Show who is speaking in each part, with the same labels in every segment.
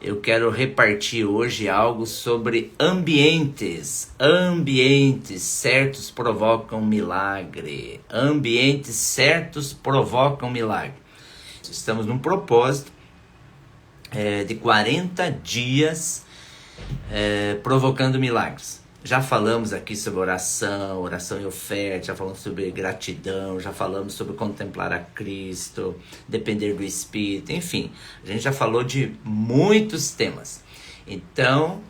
Speaker 1: eu quero repartir hoje algo sobre ambientes. Ambientes certos provocam milagre. Ambientes certos provocam milagre. Estamos num propósito de 40 dias provocando milagres. Já falamos aqui sobre oração e oferta, já falamos sobre gratidão, já falamos sobre contemplar a Cristo, depender do Espírito, enfim, a gente já falou de muitos temas. Então,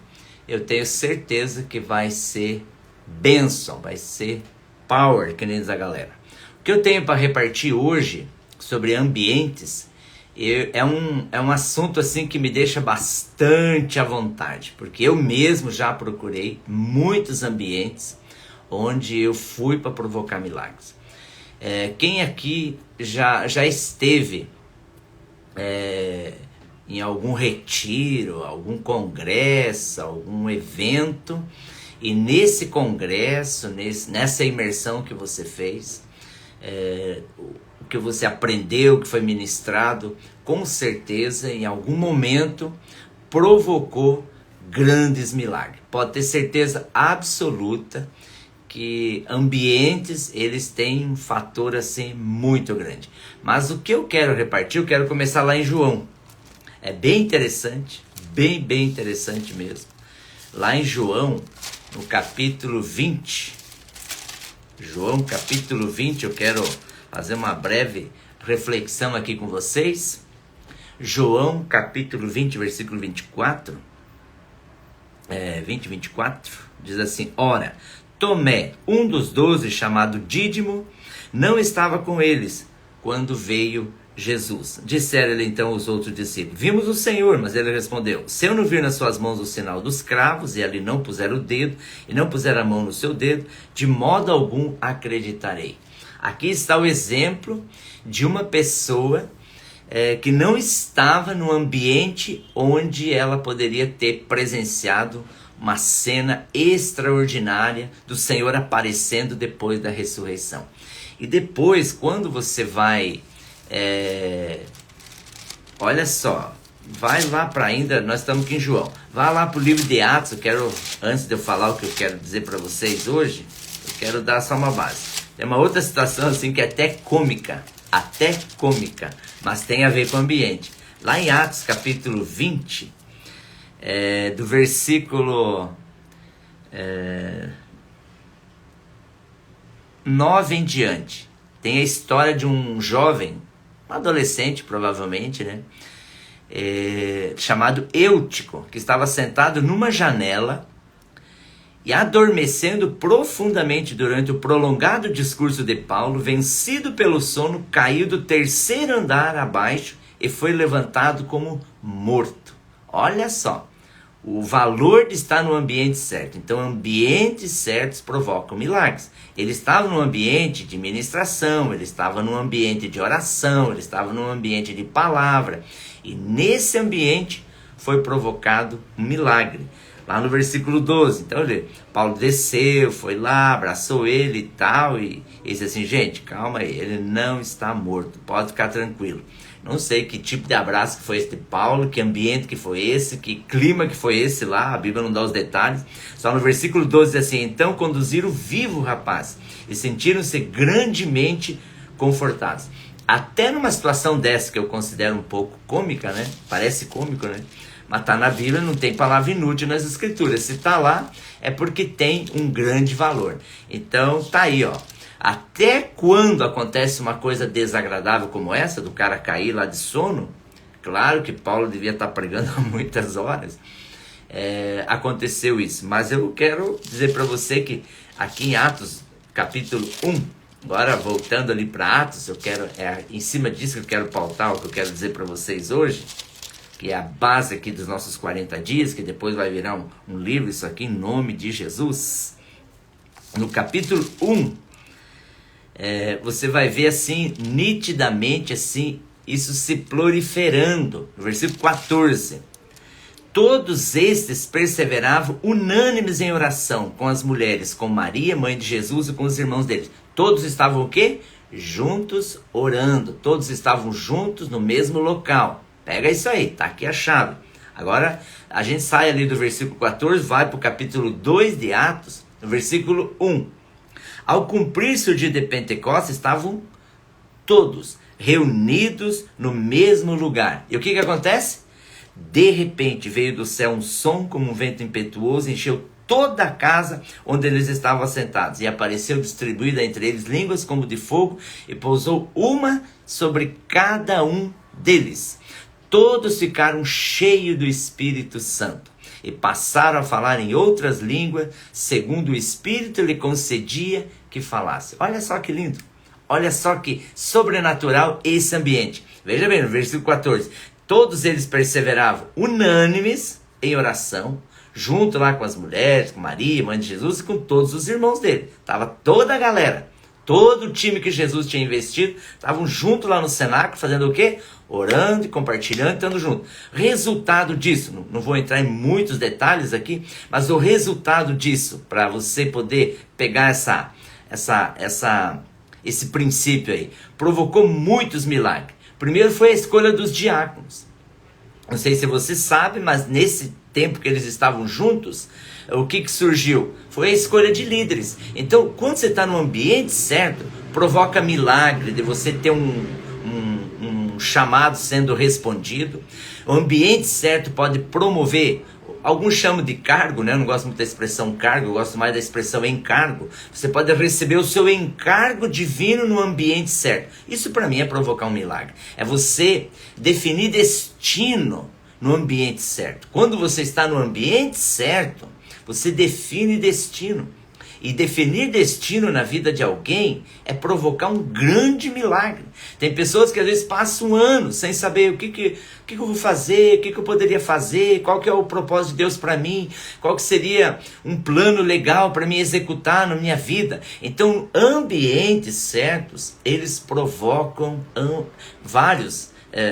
Speaker 1: eu tenho certeza que vai ser bênção, vai ser power, que nem diz a galera. O que eu tenho para repartir hoje sobre ambientes é um assunto assim que me deixa bastante à vontade, porque eu mesmo já procurei muitos ambientes onde eu fui para provocar milagres. Quem aqui já esteve em algum retiro, algum congresso, algum evento, e nesse congresso, nessa imersão que você fez, o que você aprendeu, o que foi ministrado, com certeza em algum momento provocou grandes milagres. Pode ter certeza absoluta que ambientes, eles têm um fator assim muito grande. Mas o que eu quero repartir, eu quero começar lá em João. É bem interessante, bem interessante mesmo. Lá em João, no capítulo 20. João capítulo 20, eu quero fazer uma breve reflexão aqui com vocês. João capítulo 20, versículo 24. 24, diz assim: Ora, Tomé, um dos 12, chamado Dídimo, não estava com eles quando veio Jesus. Disseram-lhe então os outros discípulos: Vimos o Senhor. Mas ele respondeu: Se eu não vir nas suas mãos o sinal dos cravos, e ali não puser o dedo, e não puser a mão no seu dedo, de modo algum acreditarei. Aqui está o exemplo de uma pessoa que não estava no ambiente onde ela poderia ter presenciado uma cena extraordinária do Senhor aparecendo depois da ressurreição. E depois, quando você vai... olha só, vai lá para ainda, nós estamos aqui em João, vai lá para o livro de Atos. Antes de eu falar o que eu quero dizer para vocês hoje, eu quero dar só uma base. Tem uma outra situação assim que é até cômica, mas tem a ver com o ambiente. Lá em Atos capítulo 20, do versículo 9 em diante, tem a história de um jovem, um adolescente provavelmente, né? Chamado Eutico, que estava sentado numa janela e adormecendo profundamente durante o prolongado discurso de Paulo, vencido pelo sono, caiu do terceiro andar abaixo e foi levantado como morto. Olha só, o valor de estar no ambiente certo. Então, ambientes certos provocam milagres. Ele estava num ambiente de ministração, ele estava num ambiente de oração, ele estava num ambiente de palavra. E nesse ambiente foi provocado um milagre. Lá no versículo 12, então Paulo desceu, foi lá, abraçou ele e tal, e disse assim: gente, calma aí, ele não está morto, pode ficar tranquilo. Não sei que tipo de abraço que foi esse de Paulo, que ambiente que foi esse, que clima que foi esse lá, a Bíblia não dá os detalhes. Só no versículo 12 diz assim: então conduziram vivo o rapaz, e sentiram-se grandemente confortados. Até numa situação dessa, que eu considero um pouco cômica, né? Parece cômico, né? Mas está na Bíblia, não tem palavra inútil nas Escrituras. Se está lá, é porque tem um grande valor. Então, tá aí, ó. Até quando acontece uma coisa desagradável como essa, do cara cair lá de sono, claro que Paulo devia estar pregando há muitas horas, aconteceu isso. Mas eu quero dizer para você que aqui em Atos, capítulo 1, agora voltando ali para Atos, em cima disso que eu quero pautar, o que eu quero dizer para vocês hoje, que é a base aqui dos nossos 40 dias, que depois vai virar um livro, isso aqui, em nome de Jesus. No capítulo 1, você vai ver assim, nitidamente, assim, isso se proliferando. No versículo 14. Todos estes perseveravam unânimes em oração com as mulheres, com Maria, mãe de Jesus, e com os irmãos deles. Todos estavam o quê? Juntos orando. Todos estavam juntos no mesmo local. Pega isso aí, tá aqui a chave. Agora a gente sai ali do versículo 14, vai para o capítulo 2 de Atos, no versículo 1. Ao cumprir-se o dia de Pentecostes, estavam todos reunidos no mesmo lugar. E o que acontece? De repente veio do céu um som como um vento impetuoso, encheu toda a casa onde eles estavam assentados, e apareceu distribuída entre eles línguas como de fogo, e pousou uma sobre cada um deles. Todos ficaram cheios do Espírito Santo e passaram a falar em outras línguas, segundo o Espírito lhe concedia que falasse. Olha só que lindo, olha só que sobrenatural esse ambiente. Veja bem, no versículo 14, todos eles perseveravam unânimes em oração, junto lá com as mulheres, com Maria, mãe de Jesus, e com todos os irmãos dele. Estava toda a galera, todo o time que Jesus tinha investido, estavam junto lá no cenáculo, fazendo o quê? Orando e compartilhando, estando junto. Resultado disso, não vou entrar em muitos detalhes aqui, mas o resultado disso, para você poder pegar esse princípio aí, provocou muitos milagres. Primeiro foi a escolha dos diáconos. Não sei se você sabe, mas nesse tempo que eles estavam juntos, o que surgiu? Foi a escolha de líderes. Então, quando você está no ambiente certo, provoca milagre de você ter um chamado sendo respondido. O ambiente certo pode promover, alguns chamam de cargo, né? Eu não gosto muito da expressão cargo, eu gosto mais da expressão encargo. Você pode receber o seu encargo divino no ambiente certo. Isso para mim é provocar um milagre. É você definir destino no ambiente certo. Quando você está no ambiente certo, você define destino. E definir destino na vida de alguém é provocar um grande milagre. Tem pessoas que às vezes passam anos sem saber o que eu vou fazer, o que eu poderia fazer, qual que é o propósito de Deus para mim, qual que seria um plano legal para mim executar na minha vida. Então, ambientes certos, eles provocam vários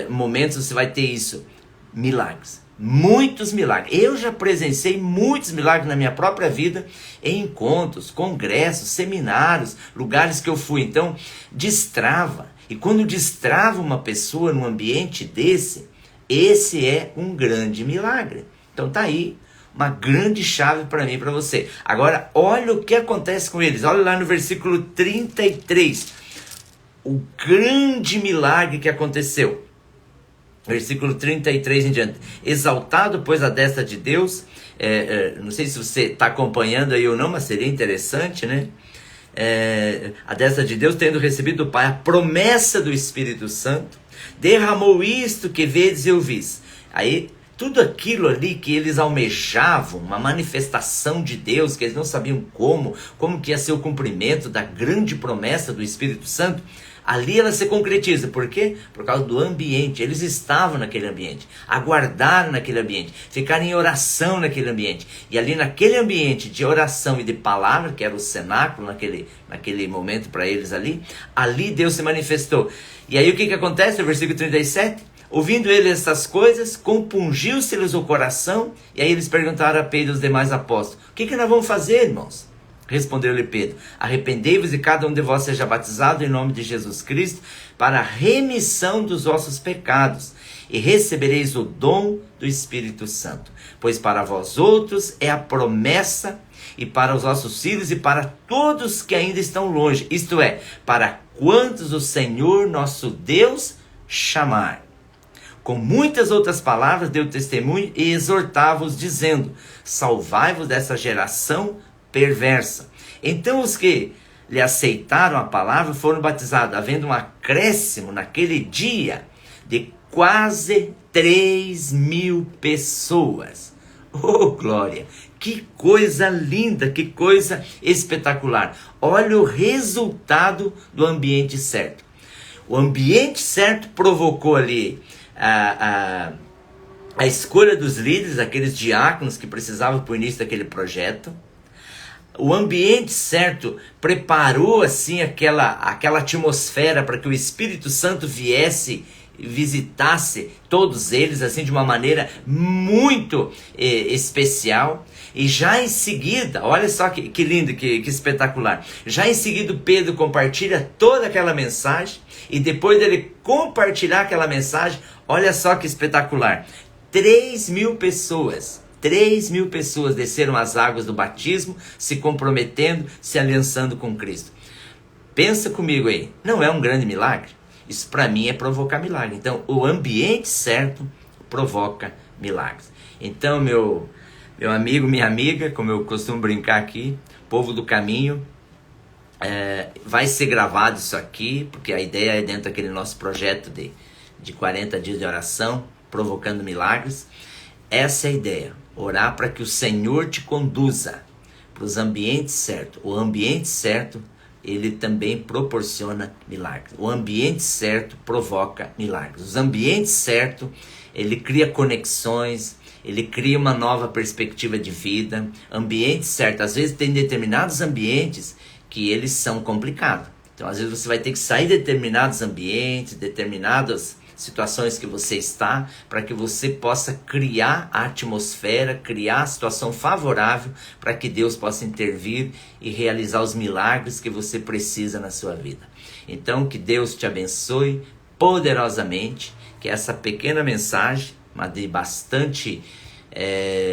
Speaker 1: momentos, você vai ter isso, milagres. Muitos milagres. Eu já presenciei muitos milagres na minha própria vida, em encontros, congressos, seminários, lugares que eu fui. Então, destrava. E quando destrava uma pessoa num ambiente desse, esse é um grande milagre. Então tá aí uma grande chave para mim e para você. Agora, olha o que acontece com eles. Olha lá no versículo 33. O grande milagre que aconteceu. Versículo 33 em diante. Exaltado, pois, a destra de Deus. Não sei se você está acompanhando aí ou não, mas seria interessante, né? A destra de Deus, tendo recebido do Pai a promessa do Espírito Santo, derramou isto que vedes e ouvis. Aí, tudo aquilo ali que eles almejavam, uma manifestação de Deus, que eles não sabiam como que ia ser o cumprimento da grande promessa do Espírito Santo, ali ela se concretiza. Por quê? Por causa do ambiente. Eles estavam naquele ambiente, aguardaram naquele ambiente, ficaram em oração naquele ambiente. E ali naquele ambiente de oração e de palavra, que era o cenáculo naquele momento para eles ali Deus se manifestou. E aí o que acontece no versículo 37? Ouvindo ele essas coisas, compungiu-se-lhes o coração, e aí eles perguntaram a Pedro e os demais apóstolos: o que nós vamos fazer, irmãos? Respondeu-lhe Pedro: arrependei-vos e cada um de vós seja batizado em nome de Jesus Cristo para a remissão dos vossos pecados, e recebereis o dom do Espírito Santo. Pois para vós outros é a promessa, e para os vossos filhos e para todos que ainda estão longe, isto é, para quantos o Senhor nosso Deus chamar. Com muitas outras palavras deu testemunho e exortava-os, dizendo: salvai-vos dessa geração perversa. Então os que lhe aceitaram a palavra foram batizados, havendo um acréscimo naquele dia de quase 3.000 pessoas. Oh, glória! Que coisa linda, que coisa espetacular. Olha o resultado do ambiente certo. O ambiente certo provocou ali a escolha dos líderes, aqueles diáconos que precisavam para o início daquele projeto. O ambiente certo preparou assim aquela atmosfera para que o Espírito Santo viesse e visitasse todos eles assim de uma maneira muito especial. E já em seguida, olha só que lindo, que espetacular. Já em seguida Pedro compartilha toda aquela mensagem, e depois dele compartilhar aquela mensagem, olha só que espetacular. 3.000 pessoas. 3.000 pessoas desceram as águas do batismo, se comprometendo, se aliançando com Cristo. Pensa comigo aí, não é um grande milagre? Isso para mim é provocar milagre. Então, o ambiente certo provoca milagres. Então, meu amigo, minha amiga, como eu costumo brincar aqui, povo do caminho, vai ser gravado isso aqui, porque a ideia é dentro daquele nosso projeto de 40 dias de oração, provocando milagres. Essa é a ideia, orar para que o Senhor te conduza para os ambientes certos. O ambiente certo, ele também proporciona milagres. O ambiente certo provoca milagres. Os ambientes certos, ele cria conexões, ele cria uma nova perspectiva de vida. Ambiente certo, às vezes tem determinados ambientes que eles são complicados. Então, às vezes você vai ter que sair de determinados ambientes, determinadas situações que você está, para que você possa criar a atmosfera, criar a situação favorável para que Deus possa intervir e realizar os milagres que você precisa na sua vida. Então, que Deus te abençoe poderosamente, que essa pequena mensagem, mas de bastante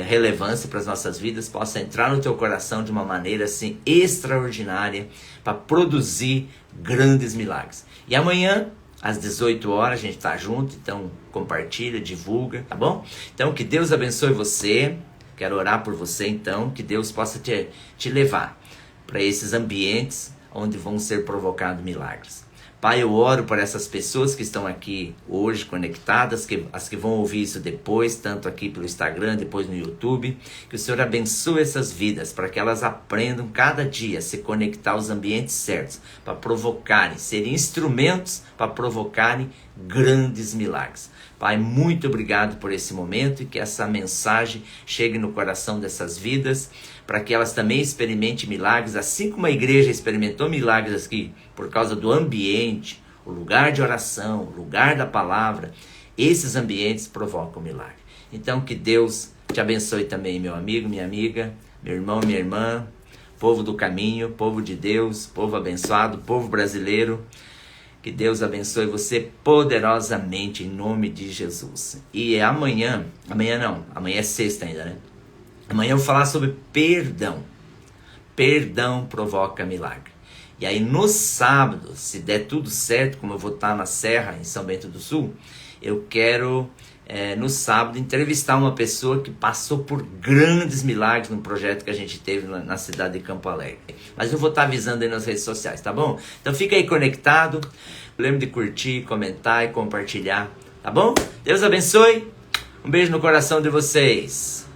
Speaker 1: relevância para as nossas vidas, possa entrar no teu coração de uma maneira assim extraordinária para produzir grandes milagres. E amanhã às 18 horas a gente está junto, então compartilha, divulga, tá bom? Então que Deus abençoe você, quero orar por você então, que Deus possa te levar para esses ambientes onde vão ser provocados milagres. Pai, eu oro por essas pessoas que estão aqui hoje conectadas, as que vão ouvir isso depois, tanto aqui pelo Instagram, depois no YouTube, que o Senhor abençoe essas vidas, para que elas aprendam cada dia a se conectar aos ambientes certos, para provocarem, serem instrumentos para provocarem grandes milagres. Pai, muito obrigado por esse momento e que essa mensagem chegue no coração dessas vidas, para que elas também experimentem milagres, assim como a igreja experimentou milagres aqui, por causa do ambiente, o lugar de oração, o lugar da palavra. Esses ambientes provocam milagre. Então que Deus te abençoe também, meu amigo, minha amiga, meu irmão, minha irmã, povo do caminho, povo de Deus, povo abençoado, povo brasileiro. Que Deus abençoe você poderosamente em nome de Jesus. E amanhã é sexta ainda, né? Amanhã eu vou falar sobre perdão. Perdão provoca milagre. E aí no sábado, se der tudo certo, como eu vou estar na Serra, em São Bento do Sul, eu quero no sábado entrevistar uma pessoa que passou por grandes milagres no projeto que a gente teve na cidade de Campo Alegre. Mas eu vou estar avisando aí nas redes sociais, tá bom? Então fica aí conectado, lembre de curtir, comentar e compartilhar, tá bom? Deus abençoe, um beijo no coração de vocês.